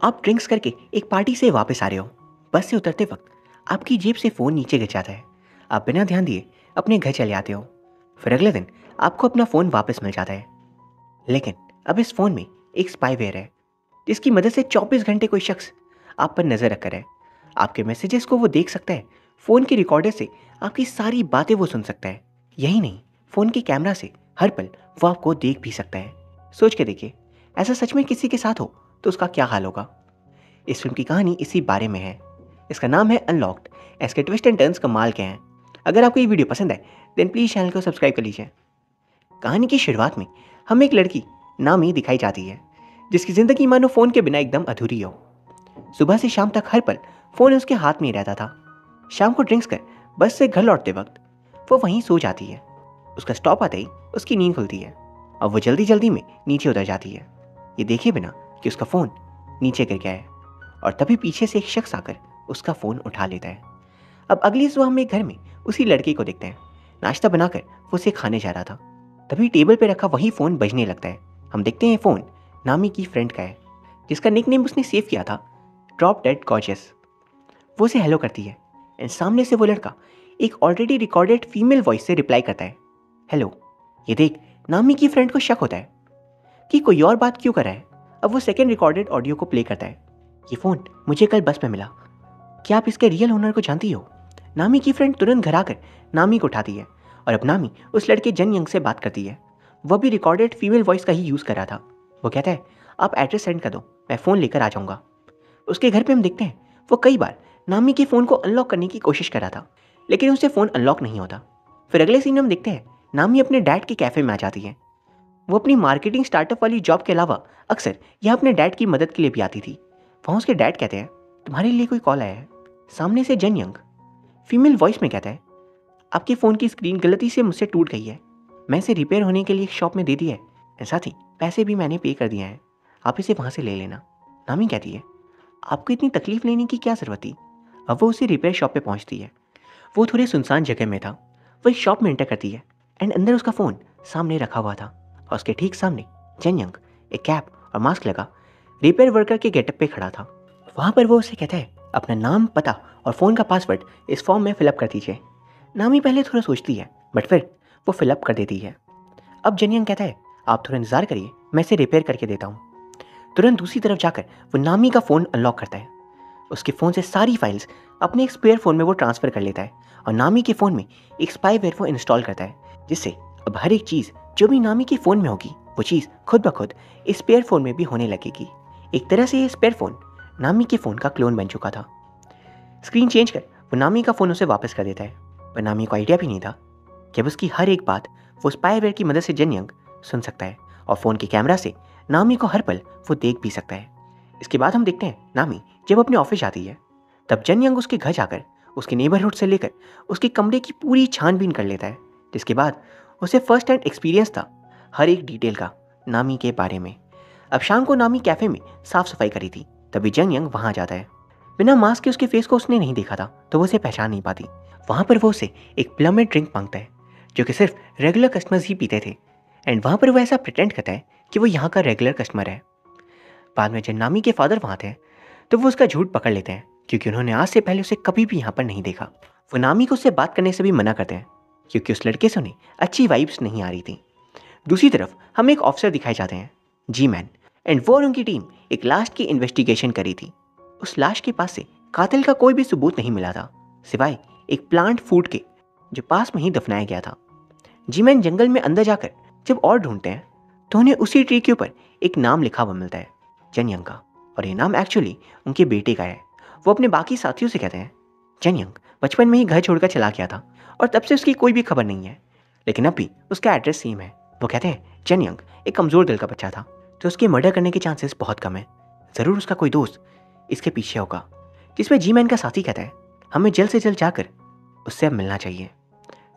आप ड्रिंक्स करके एक पार्टी से वापस आ रहे हो। बस से उतरते वक्त आपकी जेब से फ़ोन नीचे गिर जाता है। आप बिना ध्यान दिए अपने घर चले आते हो। फिर अगले दिन आपको अपना फ़ोन वापस मिल जाता है। लेकिन अब इस फ़ोन में एक स्पाईवेयर है जिसकी मदद से 24 घंटे कोई शख्स आप पर नज़र रखकर है। आपके मैसेजेस को वो देख सकता है। फ़ोन के रिकॉर्डर से आपकी सारी बातें वो सुन सकता है। यही नहीं, फ़ोन के कैमरा से हर पल वो आपको देख भी सकता है। सोच के देखिए, ऐसा सच में किसी के साथ हो तो उसका क्या हाल होगा। इस फिल्म की कहानी इसी बारे में है। इसका नाम है अनलॉक्ड। इसके ट्विस्ट एंड टर्न्स कमाल के हैं। अगर आपको ये वीडियो पसंद है देन प्लीज़ चैनल को सब्सक्राइब कर लीजिए। कहानी की शुरुआत में हमें एक लड़की नामी दिखाई जाती है जिसकी ज़िंदगी मानो फ़ोन के बिना एकदम अधूरी हो। सुबह से शाम तक हर पल फ़ोन उसके हाथ में ही रहता था। शाम को ड्रिंक्स कर बस से घर लौटते वक्त वो वहीं सो जाती है। उसका स्टॉप आते ही उसकी नींद खुलती है और वो जल्दी जल्दी में नीचे उतर जाती है, ये देखे बिना कि उसका फ़ोन नीचे गिर गया है। और तभी पीछे से एक शख्स आकर उसका फ़ोन उठा लेता है। अब अगली सुबह हम एक घर में उसी लड़की को देखते हैं। नाश्ता बनाकर वो उसे खाने जा रहा था। तभी टेबल पर रखा वही फ़ोन बजने लगता है। हम देखते हैं फ़ोन नामी की फ्रेंड का है जिसका निकनेम उसने सेव किया था ड्रॉप डेड गॉर्जियस। वो उसे हेलो करती है एंड सामने से वो लड़का एक ऑलरेडी रिकॉर्डेड फीमेल वॉइस से रिप्लाई करता है, हेलो। ये देख नामी की फ्रेंड को शक होता है कि कोई और बात क्यों कर रहा है। अब वो सेकेंड रिकॉर्डेड ऑडियो को प्ले करता है, ये फ़ोन मुझे कल बस में मिला, क्या आप इसके रियल ओनर को जानती हो। नामी की फ्रेंड तुरंत घर आकर नामी को उठाती है और अब नामी उस लड़के जन यंग से बात करती है। वह भी रिकॉर्डेड फीमेल वॉइस का ही यूज़ कर रहा था। वो कहता है, आप एड्रेस सेंड कर दो, मैं फ़ोन लेकर आ जाऊँगा। उसके घर पे हम देखते हैं वो कई बार नामी के फ़ोन को अनलॉक करने की कोशिश कर रहा था लेकिन उससे फ़ोन अनलॉक नहीं होता। फिर अगले सीन में हम देखते हैं नामी अपने डैड के कैफ़े में आ जाती है। वो अपनी मार्केटिंग स्टार्टअप वाली जॉब के अलावा अक्सर यह अपने डैड की मदद के लिए भी आती थी। वहाँ उसके डैड कहते हैं, तुम्हारे लिए कोई कॉल आया है। सामने से जन यंग फीमेल वॉइस में कहता है, आपके फ़ोन की स्क्रीन गलती से मुझसे टूट गई है, मैं इसे रिपेयर होने के लिए एक शॉप में दे दिया है, साथ ही पैसे भी मैंने पे कर दिए हैं, आप इसे वहाँ से ले लेना। नामी कहती है, आपको इतनी तकलीफ लेने की क्या ज़रूरत थी। अब वो उसी रिपेयर शॉप पे पहुँचती है। वो थोड़े सुनसान जगह में था। वो इस शॉप में एंटर करती है एंड अंदर उसका फ़ोन सामने रखा हुआ था और उसके ठीक सामने जन यंग एक कैप और मास्क लगा रिपेयर वर्कर के गेटअप पे खड़ा था। वहाँ पर वो उसे कहता है, अपना नाम, पता और फ़ोन का पासवर्ड इस फॉर्म में फिलअप कर दीजिए। नामी पहले थोड़ा सोचती है बट फिर वो फिलअप कर देती है। अब जन यंग कहता है, आप थोड़ा इंतज़ार करिए, मैं इसे रिपेयर करके देता हूँ। तुरंत दूसरी तरफ जाकर वो नामी का फ़ोन अनलॉक करता है। उसके फ़ोन से सारी फाइल्स अपने एक स्पेयर फ़ोन में वो ट्रांसफ़र कर लेता है और नामी के फ़ोन में एक स्पाईवेयर वो इंस्टॉल करता है जिससे अब हर एक चीज़ जो भी नामी के फ़ोन में होगी वो चीज़ खुद ब खुद इस स्पेयर फ़ोन में भी होने लगेगी। एक तरह से ये स्पेयर फ़ोन नामी के फ़ोन का क्लोन बन चुका था। स्क्रीन चेंज कर वो नामी का फ़ोन उसे वापस कर देता है पर नामी को आइडिया भी नहीं था कि अब उसकी हर एक बात वो स्पाईवेयर की मदद से जन यंग सुन सकता है और फ़ोन के कैमरा से नामी को हर पल वो देख भी सकता है। इसके बाद हम देखते हैं नामी जब अपने ऑफिस जाती है तब जन यंग उसके घर जाकर उसके नेबरहुड से लेकर उसके कमरे की पूरी छानबीन कर लेता है, जिसके बाद उसे फर्स्ट हैंड एक्सपीरियंस था हर एक डिटेल का नामी के बारे में। अब शाम को नामी कैफ़े में साफ सफाई करी थी तभी जन यंग वहाँ जाता है। बिना मास्क के उसके फेस को उसने नहीं देखा था तो वो उसे पहचान नहीं पाती। वहाँ पर वो उसे एक प्लमेड ड्रिंक मांगता है जो कि सिर्फ रेगुलर कस्टमर्स ही पीते थे एंड वहाँ पर वो ऐसा प्रिटेंड करता है कि वो यहाँ का रेगुलर कस्टमर है। बाद में जब नामी के फादर वहाँ थे तो वो उसका झूठ पकड़ लेते हैं क्योंकि उन्होंने आज से पहले उसे कभी भी यहाँ पर नहीं देखा। वो नामी को उससे बात करने से भी मना करते हैं क्योंकि उस लड़के से उन्हें अच्छी वाइब्स नहीं आ रही थी। दूसरी तरफ हमें एक ऑफिसर दिखाए जाते हैं, जी मैन, एंड वो और उनकी टीम एक लाश की इन्वेस्टिगेशन करी थी। उस लाश के पास से कातिल का कोई भी सबूत नहीं मिला था सिवाय एक प्लांट फूड के जो पास में ही दफनाया गया था। जी मैन जंगल में अंदर जाकर जब और ढूंढते हैं तो उन्हें उसी ट्री के ऊपर एक नाम लिखा हुआ मिलता है, जन यंग का, और ये नाम एक्चुअली उनके बेटे का है। वो अपने बाकी साथियों से कहते हैं, जन यंग बचपन में ही घर छोड़कर चला गया था और तब से उसकी कोई भी खबर नहीं है, लेकिन अब भी उसका एड्रेस सेम है। वो कहते हैं जन यंग एक कमज़ोर दिल का बच्चा था तो उसके मर्डर करने के चांसेस बहुत कम है, ज़रूर उसका कोई दोस्त इसके पीछे होगा। जिसमें जी मैन का साथी कहता है, हमें जल्द से जल्द जाकर उससे अब मिलना चाहिए।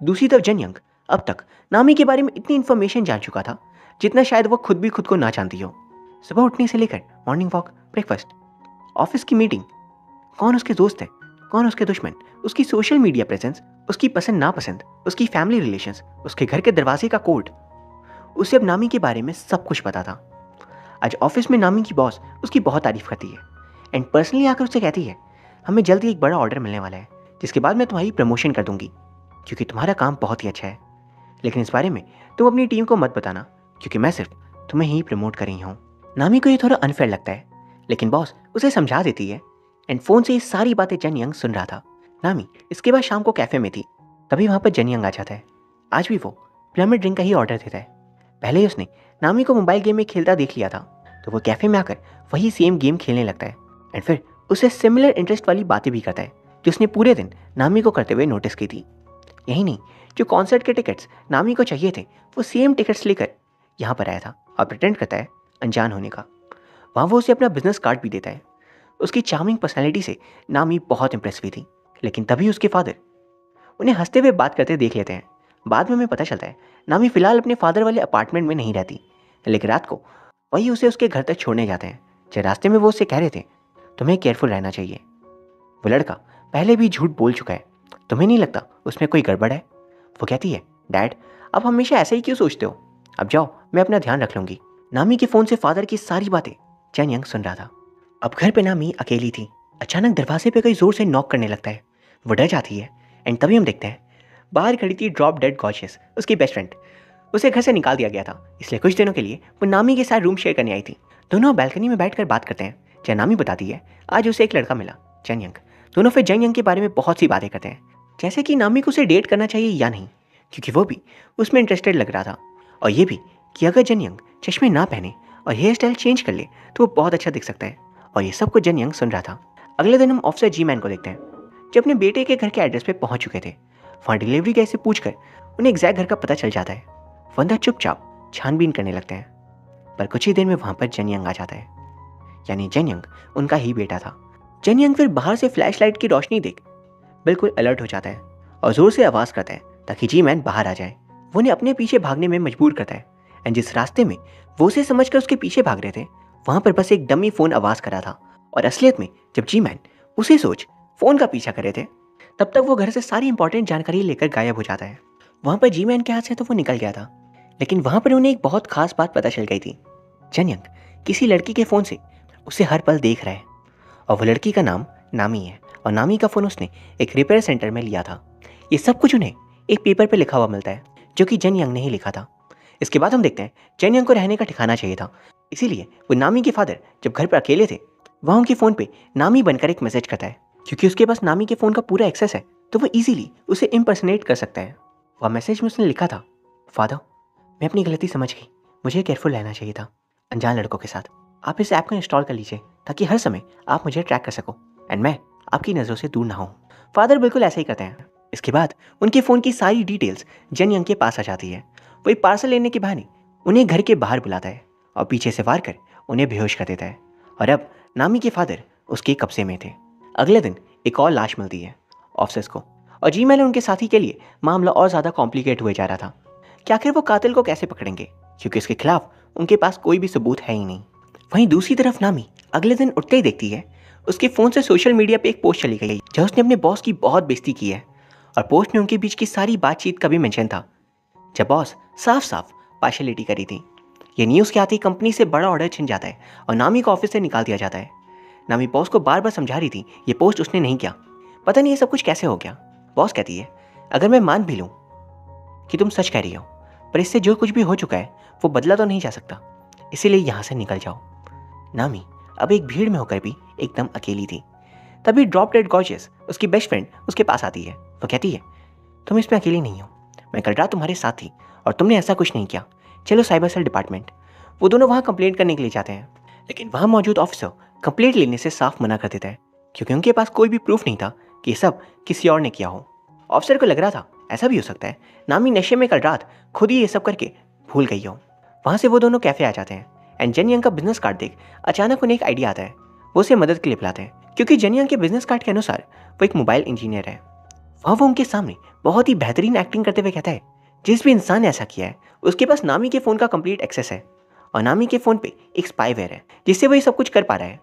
दूसरी तरफ जन यंग अब तक नामी के बारे में इतनी इन्फॉर्मेशन जान चुका था जितना शायद वो खुद भी खुद को ना जानती हो। सुबह उठने से लेकर मॉर्निंग वॉक, ब्रेकफास्ट, ऑफिस की मीटिंग, कौन उसके दोस्त है, कौन उसके दुश्मन, उसकी सोशल मीडिया प्रेजेंस, उसकी पसंद नापसंद, उसकी फैमिली रिलेशंस, उसके घर के दरवाजे का कोड, उसे अब नामी के बारे में सब कुछ पता था। आज ऑफिस में नामी की बॉस उसकी बहुत तारीफ करती है एंड पर्सनली आकर उससे कहती है, हमें जल्दी एक बड़ा ऑर्डर मिलने वाला है जिसके बाद मैं तुम्हारी प्रमोशन कर दूंगी क्योंकि तुम्हारा काम बहुत ही अच्छा है, लेकिन इस बारे में तुम अपनी टीम को मत बताना क्योंकि मैं सिर्फ तुम्हें ही प्रमोट कर रही हूँ। नामी को ये थोड़ा अनफेयर लगता है, लेकिन बॉस उसे समझा देती है एंड फोन से ये सारी बातें जन यंग सुन रहा था। नामी इसके बाद शाम को कैफे में थी, तभी वहाँ पर जन यंग आ जाता है। आज भी वो प्लमर ड्रिंक का ही ऑर्डर देता है। पहले ही उसने नामी को मोबाइल गेम में खेलता देख लिया था, तो वो कैफे में आकर वही सेम गेम खेलने लगता है एंड फिर उसे सिमिलर इंटरेस्ट वाली बातें भी करता है जो उसने पूरे दिन नामी को करते हुए नोटिस की थी। यही नहीं, जो कॉन्सर्ट के टिकट्स नामी को चाहिए थे वो सेम टिकट्स लेकर यहाँ पर आया था और प्रिटेंड करता है अनजान होने का। वहाँ वो उसे अपना बिजनेस कार्ड भी देता है। उसकी चार्मिंग पर्सनैलिटी से नामी बहुत इंप्रेस हुई थी, लेकिन तभी उसके फादर उन्हें हंसते हुए बात करते देख लेते हैं। बाद में हमें पता चलता है नामी फिलहाल अपने फादर वाले अपार्टमेंट में नहीं रहती, लेकिन रात को वही उसे उसके घर तक छोड़ने जाते हैं। जब रास्ते में वो उससे कह रहे थे तुम्हें केयरफुल रहना चाहिए, वो लड़का पहले भी झूठ बोल चुका है, तुम्हें नहीं लगता उसमें कोई गड़बड़ है? वो कहती है डैड आप हमेशा ऐसे ही क्यों सोचते हो, अब जाओ मैं अपना ध्यान रख लूंगी। नामी के फ़ोन से फादर की सारी बातें चैन यंग सुन रहा था। अब घर पे नामी अकेली थी। अचानक दरवाजे पे कोई ज़ोर से नॉक करने लगता है। वो डर जाती है एंड तभी हम देखते हैं बाहर खड़ी थी ड्रॉप डेड गॉर्जियस, उसकी बेस्ट फ्रेंड। उसे घर से निकाल दिया गया था, इसलिए कुछ दिनों के लिए वो नामी के साथ रूम शेयर करने आई थी। दोनों बैल्कनी में बैठकर बात करते हैं। जय नामी बताती है आज उसे एक लड़का मिला, जन यंग। दोनों फिर जन यंग के बारे में बहुत सी बातें करते हैं, जैसे कि नामी को उसे डेट करना चाहिए या नहीं, क्योंकि वो भी उसमें इंटरेस्टेड लग रहा था, और ये भी कि अगर जन यंग चश्मे ना पहने और हेयर स्टाइल चेंज कर ले तो वो बहुत अच्छा दिख सकता है। और ये सब कुछ जन यंग सुन रहा था। अगले दिन हम ऑफिसर जी मैन को देखते हैं जो अपने बेटे के घर के एड्रेस पे पहुंच चुके थे। वहाँ डिलीवरी गाय से पूछकर उन्हें एग्जैक्ट घर का पता चल जाता है। वंदा चुपचाप छानबीन करने लगते हैं, पर कुछ ही देर में वहाँ पर जन यंग आ जाता है, यानी जन यंग उनका ही बेटा था। जन यंग फिर बाहर से फ्लैश लाइट की रोशनी देख बिल्कुल अलर्ट हो जाता है और जोर से आवाज़ करता है ताकि जी मैन बाहर आ जाए। वो उन्हें अपने पीछे भागने में मजबूर करता है एंड जिस रास्ते में वो उसे समझकर उसके पीछे भाग रहे थे वहाँ पर बस एक डमी फ़ोन आवाज़ कर रहा था, और असलियत में जब जी मैन उसी सोच फ़ोन का पीछा कर रहे थे तब तक वो घर से सारी इंपॉर्टेंट जानकारी लेकर गायब हो जाता है। वहाँ पर जी मैन के हाथ से तो वो निकल गया था, लेकिन वहाँ पर उन्हें एक बहुत खास बात पता चल गई थी। जन यंग किसी लड़की के फ़ोन से उसे हर पल देख रहा है, और वो लड़की का नाम नामी है, और नामी का फ़ोन उसने एक रिपेयर सेंटर में लिया था। ये सब कुछ उन्हें एक पेपर पे लिखा हुआ मिलता है जो कि जन यंग ने ही लिखा था। इसके बाद हम देखते हैं जन यंग को रहने का ठिकाना चाहिए था, इसीलिए वो नामी के फादर जब घर पर अकेले थे वहाँ उनके फ़ोन पे नामी बनकर एक मैसेज करता है। क्योंकि उसके पास नामी के फ़ोन का पूरा एक्सेस है तो वो इजीली उसे इम्पर्सनेट कर सकता है। वह मैसेज में उसने लिखा था, फादर मैं अपनी गलती समझ गई, मुझे केयरफुल रहना चाहिए था अनजान लड़कों के साथ। आप इस ऐप को इंस्टॉल कर लीजिए ताकि हर समय आप मुझे ट्रैक कर सको एंड मैं आपकी नज़रों से दूर ना हूँ। फादर बिल्कुल ऐसे ही करते हैं। इसके बाद उनके फ़ोन की सारी डिटेल्स जन यंग के पास आ जाती है। वो एक पार्सल लेने के बहाने उन्हें घर के बाहर बुलाता है और पीछे से वार कर उन्हें बेहोश कर देता है, और अब नामी के फादर उसके कब्जे में थे। अगले दिन एक और लाश मिलती है ऑफिसर्स को, और जी मैन उनके साथी के लिए मामला और ज़्यादा कॉम्प्लिकेट हुए जा रहा था कि आखिर वो कातिल को कैसे पकड़ेंगे, क्योंकि उसके खिलाफ उनके पास कोई भी सबूत है ही नहीं। वहीं दूसरी तरफ नामी अगले दिन उठते ही देखती है उसके फ़ोन से सोशल मीडिया पे एक पोस्ट चली गई जहाँ उसने अपने बॉस की बहुत बेइज्जती की है, और पोस्ट में उनके बीच की सारी बातचीत का भी मेंशन था जब बॉस साफ साफ पार्शलिटी करी थी। ये न्यूज़ के आते ही कंपनी से बड़ा ऑर्डर छिन जाता है और नामी को ऑफिस से निकाल दिया जाता है। नामी बॉस को बार बार समझा रही थी ये पोस्ट उसने नहीं किया, पता नहीं ये सब कुछ कैसे हो गया। बॉस कहती है अगर मैं मान भी लूँ कि तुम सच कह रही हो, पर इससे जो कुछ भी हो चुका है वो बदला तो नहीं जा सकता, इसीलिए यहाँ से निकल जाओ। नामी अब एक भीड़ में होकर भी एकदम अकेली थी। तभी ड्रॉप डेड गॉर्जियस उसकी बेस्ट फ्रेंड उसके पास आती है। वो कहती है तुम इसमें अकेली नहीं हो, मैं कल रात तुम्हारे साथ थी और तुमने ऐसा कुछ नहीं किया, चलो साइबर सेल डिपार्टमेंट। वो दोनों वहाँ कंप्लेंट करने के लिए जाते हैं, लेकिन वहाँ मौजूद ऑफिसर कंप्लेंट लेने से साफ मना कर देता है क्योंकि उनके पास कोई भी प्रूफ नहीं था कि ये सब किसी और ने किया हो। ऑफिसर को लग रहा था ऐसा भी हो सकता है नामी नशे में कल रात खुद ही ये सब करके भूल गई हो। वहाँ से वो दोनों कैफ़े आ जाते हैं एंड जन यंग का बिजनेस कार्ड देख अचानक उन्हें एक आइडिया आता है। वो उसे मदद के लिए बुलाते हैं क्योंकि जन यंग के बिजनेस कार्ड के अनुसार वो एक मोबाइल इंजीनियर है। वहाँ वो उनके सामने बहुत ही बेहतरीन एक्टिंग करते हुए कहता है जिस भी इंसान ने ऐसा किया है उसके पास नामी के फ़ोन का कंप्लीट एक्सेस है, और नामी के फ़ोन पे एक स्पाईवेयर है जिससे वो ये सब कुछ कर पा रहा है।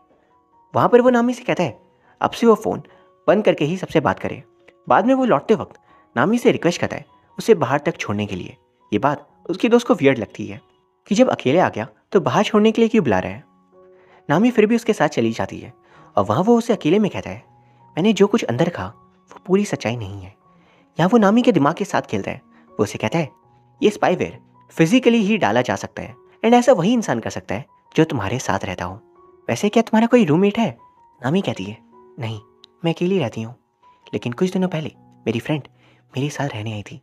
वहाँ पर वो नामी से कहता है अब से वो फ़ोन बंद करके ही सबसे बात करे। बाद में वो लौटते वक्त नामी से रिक्वेस्ट करता है उसे बाहर तक छोड़ने के लिए। ये बात उसकी दोस्त को वियर्ड लगती है कि जब अकेले आ गया तो बाहर छोड़ने के लिए क्यों बुला रहा है। नामी फिर भी उसके साथ चली जाती है और वहाँ वो उसे अकेले में कहता है, मैंने जो कुछ अंदर कहा वो पूरी सच्चाई नहीं है। यहाँ वो नामी के दिमाग के साथ खेलता है। वो उसे कहता है, ये स्पाईवेयर फिजिकली ही डाला जा सकता है एंड ऐसा वही इंसान कर सकता है जो तुम्हारे साथ रहता हो। वैसे क्या तुम्हारा कोई रूममेट है? नामी कहती है, नहीं, मैं अकेली रहती हूँ, लेकिन कुछ दिनों पहले मेरी फ्रेंड मेरे साथ रहने आई थी।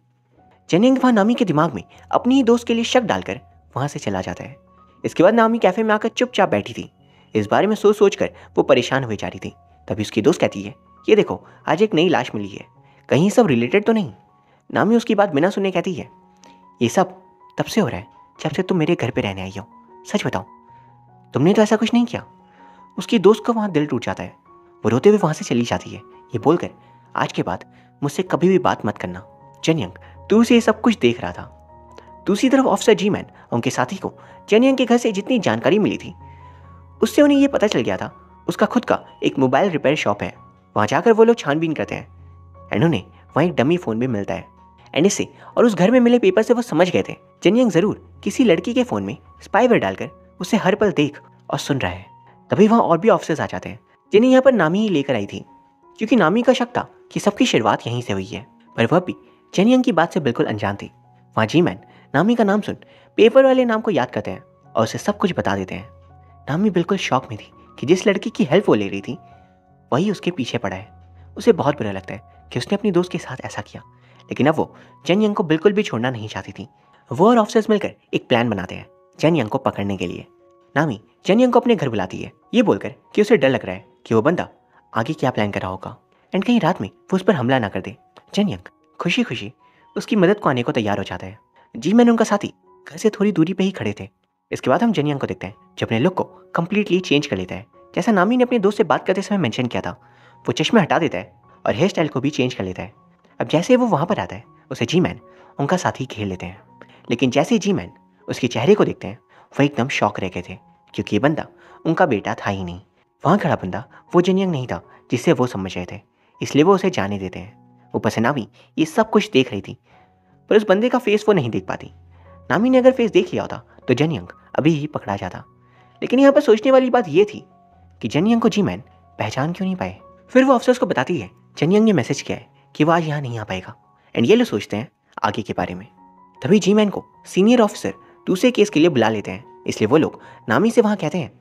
जेनिंग वहाँ नामी के दिमाग में अपनी ही दोस्त के लिए शक डालकर वहाँ से चला जाता है। इसके बाद नामी कैफे में आकर चुपचाप बैठी थी। इस बारे में सोच कर वो परेशान हुए जा रही थी। तभी उसकी दोस्त कहती है, ये देखो, आज एक नई लाश मिली है, कहीं सब रिलेटेड तो नहीं? नामी उसकी बात बिना सुने कहती है, ये सब तब से हो रहा है जब से तुम मेरे घर पे रहने आई हो। सच बताओ, तुमने तो ऐसा कुछ नहीं किया। उसकी दोस्त का वहाँ दिल टूट जाता है। वो रोते हुए वहाँ से चली जाती है, ये बोलकर, आज के बाद मुझसे कभी भी बात मत करना। जेनियंग दूर से ये सब कुछ देख रहा था। दूसरी तरफ ऑफिसर जी मैन उनके साथी को जेनियंग के घर से जितनी जानकारी मिली थी उससे उन्हें ये पता चल गया था उसका खुद का एक मोबाइल रिपेयर शॉप है। वहाँ जाकर वो लोग छानबीन करते हैं एंड उन्हें वहाँ एक डमी फ़ोन भी मिलता है। एंड इससे और उस घर में मिले पेपर से वो समझ गए थे जेनियंग ज़रूर किसी लड़की के फ़ोन में स्पाईवेयर डालकर उसे हर पल देख और सुन रहा है। तभी वहाँ और भी ऑफिसर्स आ जाते हैं जिन्हें यहाँ पर नामी ही लेकर आई थी, क्योंकि नामी का शक था कि सबकी शुरुआत यहीं से हुई है। पर वह भी जेनियंग की बात से बिल्कुल अनजान थी। वहाँ जी मैन नामी का नाम सुन पेपर वाले नाम को याद करते हैं और उसे सब कुछ बता देते हैं। नामी बिल्कुल शॉक में थी कि जिस लड़की की हेल्प वो ले रही थी वही उसके पीछे पड़ा है। उसे बहुत बुरा लगता है कि उसने अपनी दोस्त के साथ ऐसा किया, लेकिन अब वो जेनियंग को बिल्कुल भी छोड़ना नहीं चाहती थी। वो और ऑफिसर्स मिलकर एक प्लान बनाते हैं जेनियंग को पकड़ने के लिए। नामी जेनियंग को अपने घर बुलाती है, ये बोलकर कि उसे डर लग रहा है कि वो बंदा आगे क्या प्लान कर रहा होगा एंड कहीं रात में वो उस पर हमला ना कर दे। जेनियंग खुशी खुशी उसकी मदद को आने को तैयार हो जाता है। जी मैन उनका साथी घर से थोड़ी दूरी पे ही खड़े थे। इसके बाद हम जेनियंग को देखते हैं जो अपने लुक को कम्प्लीटली चेंज कर लेता है। जैसा नामी ने अपने दोस्त से बात करते समय मेंशन किया था, वो चश्मे हटा देता है और हेयर स्टाइल को भी चेंज कर लेता है। अब जैसे वो वहाँ पर आता है उसे जी मैन उनका साथी घेर लेते हैं, लेकिन जैसे ही जी मैन उसके चेहरे को देखते हैं वह एकदम शॉक रह गए थे, क्योंकि ये बंदा उनका बेटा था ही नहीं। वहाँ खड़ा बंदा वो जेनियंग नहीं था जिससे वो समझ रहे थे, इसलिए वो उसे जाने देते हैं। ऊपर से नामी ये सब कुछ देख रही थी, पर उस बंदे का फेस वो नहीं देख पाती। नामी ने अगर फेस देख लिया होता तो जेनियंग अभी ही पकड़ा जाता। लेकिन यहाँ पर सोचने वाली बात ये थी कि जेनियंग को जी मैन पहचान क्यों नहीं पाए। फिर वो अफसर्स को बताती है जेनियंग ने मैसेज किया है कि वो आज यहाँ नहीं आ पाएगा एंड ये लोग सोचते हैं आगे के बारे में। तभी जी मैन को सीनियर ऑफिसर दूसरे केस के लिए बुला लेते हैं, इसलिए वो लोग नामी से वहाँ कहते हैं,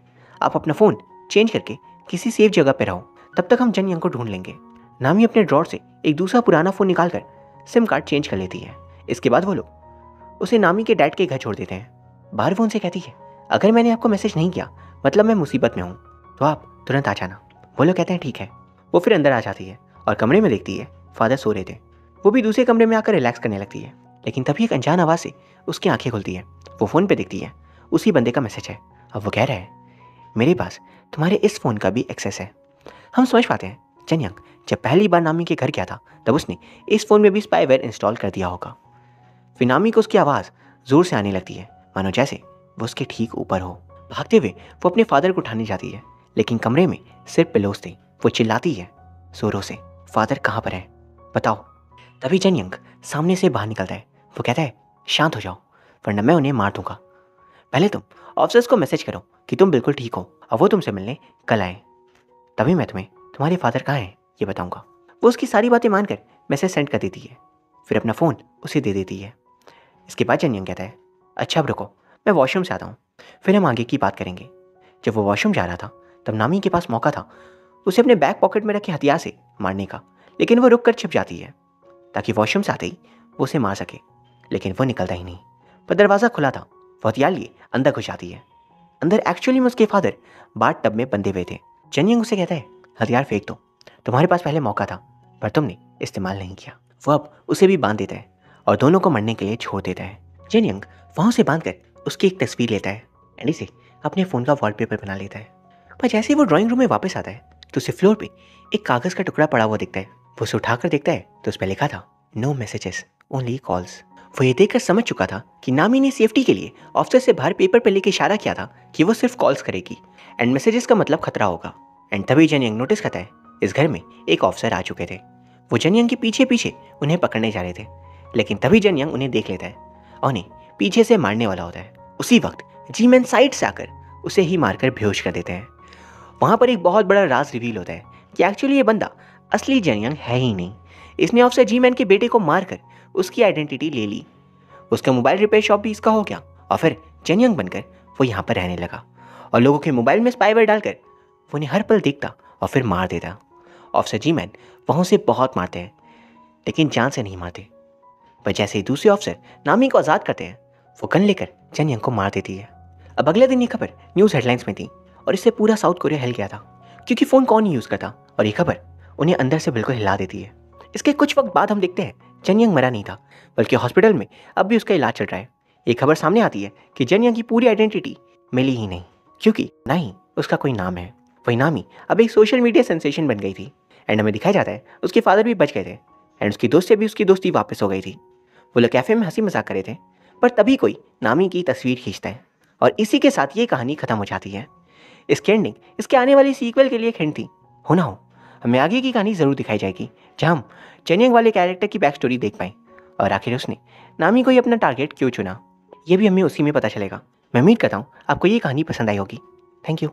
आप अपना फ़ोन चेंज करके किसी सेफ जगह पर रहो, तब तक हम जेनियंग को ढूंढ लेंगे। नामी अपने ड्रॉर से एक दूसरा पुराना फ़ोन निकालकर सिम कार्ड चेंज कर लेती है। इसके बाद वो लोग उसे नामी के डैड के घर छोड़ देते हैं। बाहर वो उनसे कहती है, अगर मैंने आपको मैसेज नहीं किया मतलब मैं मुसीबत में हूँ, तो आप तुरंत आ जाना। वो लोग कहते हैं ठीक है। वो फिर अंदर आ जाती है और कमरे में देखती है फादर सो रहे थे। वो भी दूसरे कमरे में आकर रिलैक्स करने लगती है, लेकिन तभी एक अनजान आवाज़ से उसकी आंखें खुलती है। वो फ़ोन पे देखती है, उसी बंदे का मैसेज है। अब वो कह रहा है, मेरे पास तुम्हारे इस फ़ोन का भी एक्सेस है। हम समझ पाते हैं जेनियंग जब पहली बार नामी के घर गया था तब उसने इस फ़ोन में भी स्पाईवेयर इंस्टॉल कर दिया होगा। फिर नामी को उसकी आवाज़ ज़ोर से आने लगती है, मानो जैसे वो उसके ठीक ऊपर हो। भागते हुए वो अपने फादर को उठाने जाती है, लेकिन कमरे में सिर्फ पिलोस थे। वो चिल्लाती है जोरों से, फादर कहाँ पर है बताओ। तभी जेनियंग सामने से बाहर निकलता है। वो कहता है, शांत हो जाओ वरना मैं उन्हें मार दूंगा। पहले तुम ऑफिसर्स को मैसेज करो कि तुम बिल्कुल ठीक हो और वो तुमसे मिलने कल आए, तभी मैं तुम्हें तुम्हारे फादर कहाँ हैं ये बताऊंगा। वो उसकी सारी बातें मानकर मैसेज सेंड कर देती है, फिर अपना फ़ोन उसे दे देती है। इसके बाद जेनियंग कहता है, अच्छा अब रुको, मैं वॉशरूम से आता हूँ, फिर हम आगे की बात करेंगे। जब वो वॉशरूम जा रहा था तब नामी के पास मौका था उसे अपने बैक पॉकेट में रखे हथियार से मारने का, लेकिन वो रुक कर छिप जाती है ताकि वॉशरूम से आते ही वो उसे मार सके, लेकिन वो निकलता ही नहीं। पर दरवाज़ा खुला था, वो हथियार लिए अंदर घुस जाती है। अंदर एक्चुअली में उसके फादर बाथ टब में बंधे हुए थे। जेनियंग उसे कहता है, हथियार फेंक दो, तुम्हारे पास पहले मौका था पर तुमने इस्तेमाल नहीं किया। वो अब उसे भी बांध देता है और दोनों को मरने के लिए छोड़ देता है। जेनियंग वहाँ से बांध कर उसकी एक तस्वीर लेता है एंड इसे अपने फ़ोन का वॉलपेपर बना लेता है। पर जैसे ही वो ड्राइंग रूम में वापस आता है तो उसे फ्लोर पे एक कागज़ का टुकड़ा पड़ा हुआ दिखता है। वो उसे उठाकर देखता है तो उस पर लिखा था, नो मैसेजेस ओनली कॉल्स। वो ये देखकर समझ चुका था कि नामी ने सेफ्टी के लिए ऑफिसर से बाहर पेपर पर लेके इशारा किया था कि वो सिर्फ कॉल्स करेगी एंड मैसेजेस का मतलब खतरा होगा। एंड तभी जेनियंग नोटिस करता है इस घर में एक ऑफिसर आ चुके थे। वो जेनियंग के पीछे पीछे उन्हें पकड़ने जा रहे थे, लेकिन तभी जेनियंग उन्हें देख लेता है और उन्हें पीछे से मारने वाला होता है। उसी वक्त जी मैन साइड से आकर उसे ही मारकर बेहोश कर देते हैं वहाँ पर एक बहुत बड़ा राज रिवील होता है कि एक्चुअली ये बंदा असली जेनयंग है ही नहीं। इसने ऑफिसर जी मैन के बेटे को मारकर उसकी आइडेंटिटी ले ली। उसका मोबाइल रिपेयर शॉप भी इसका हो गया और फिर जेनयंग बनकर वो यहाँ पर रहने लगा और लोगों के मोबाइल में स्पाईवेयर डालकर वो उन्हें हर पल देखता और फिर मार देता। ऑफिसर जी मैन वहाँ से बहुत मारते हैं लेकिन जान से नहीं मारते। पर जैसे ही दूसरे ऑफिसर नामी को आज़ाद करते हैं वो गन लेकर जेनयंग को मार देती है। अब अगले दिन ये खबर न्यूज़ हेडलाइंस में थी और इससे पूरा साउथ कोरिया हिल गया था क्योंकि फ़ोन कौन नहीं यूज़ करता और ये खबर उन्हें अंदर से बिल्कुल हिला देती है। इसके कुछ वक्त बाद हम देखते हैं जेनयंग मरा नहीं था बल्कि हॉस्पिटल में अब भी उसका इलाज चल रहा है। ये खबर सामने आती है कि जेनयंग की पूरी आइडेंटिटी मिली ही नहीं क्योंकि ना ही उसका कोई नाम है। वही नामी अब एक सोशल मीडिया सेंसेशन बन गई थी एंड हमें दिखाया जाता है उसके फादर भी बच गए थे एंड उसकी दोस्त से भी उसकी दोस्ती वापस हो गई थी। वो लोग कैफ़े में हंसी मजाक कर रहे थे पर तभी कोई नामी की तस्वीर खींचता है और इसी के साथ ये कहानी खत्म हो जाती है। इसकी एंडिंग इसके आने वाली सीक्वल के लिए एक हिंट थी। हो ना हो हमें आगे की कहानी ज़रूर दिखाई जाएगी जहाँ हम जेनयंग वाले कैरेक्टर की बैक स्टोरी देख पाएँ और आखिर उसने नामी को ही अपना टारगेट क्यों चुना ये भी हमें उसी में पता चलेगा। मैं उम्मीद करता हूँ आपको ये कहानी पसंद आई होगी। Thank you.